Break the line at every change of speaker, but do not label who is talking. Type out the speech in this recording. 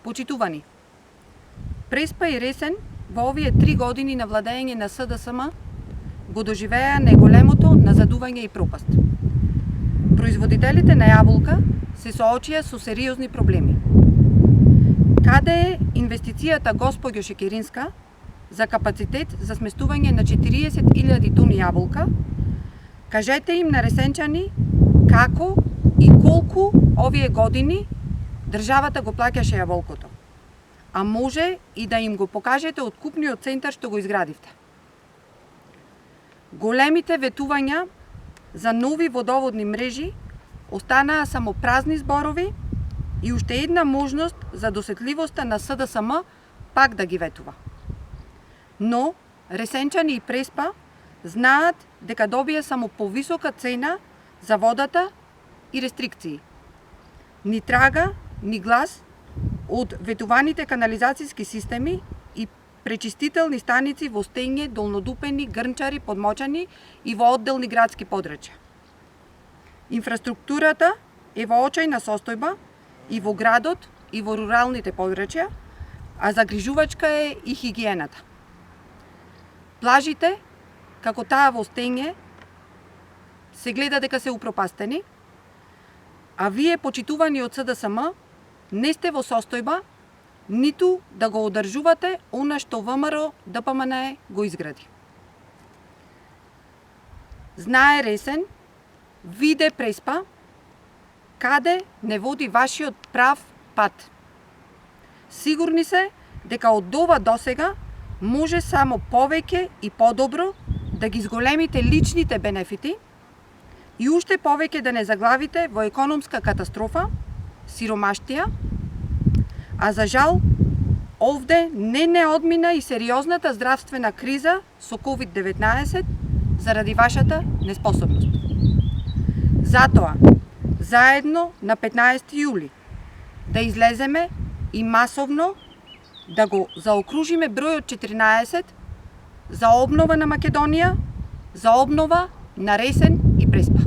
Почитувани, Преспа и Ресен во овие 3 години на владење на СДСМ го доживеа најголемото назадување и пропаст. Производителите на јаболка се соочија со сериозни проблеми. Каде е инвестицијата госпоѓо Шекеринска за капацитет за сместување на 40.000 тони јаболка? Кажете им на ресенчани како и колку овие години државата го плаќаше јаболкото. А може и да им го покажете откупниот центар што го изградивте. Големите ветувања за нови водоводни мрежи останаа само празни зборови и уште една можност за досетливоста на СДСМ пак да ги ветува. Но ресенчани и Преспа знаат дека добија само повисока цена за водата и рестрикции. Ни трага, ни глас од ветуваните канализацијски системи и пречистителни станици во Стење, Долнодупени, Грнчари, Подмочани и во одделни градски подрачја. Инфраструктурата е во очајна состојба и во градот и во руралните подрачја, а загрижувачка е и хигиената. Плажите, како таа во Стење, се гледа дека се упропастени, а вие, почитувани од СДСМ, не сте во состојба ниту да го одржувате она што ВМРО ДПМНЕ го изгради. Знае Ресен, виде Преспа, каде не води вашиот прав пат. Сигурни се дека од ова досега може само повеќе и подобро да ги зголемите личните бенефити и уште повеќе да не заглавите во економска катастрофа, сиромаштија, а за жал, овде не одмина и сериозната здравствена криза со COVID-19 заради вашата неспособност. Затоа, заедно на 15 јули да излеземе и масовно да го заокружиме бројот 14 за обнова на Македонија, за обнова на Ресен и Преспа.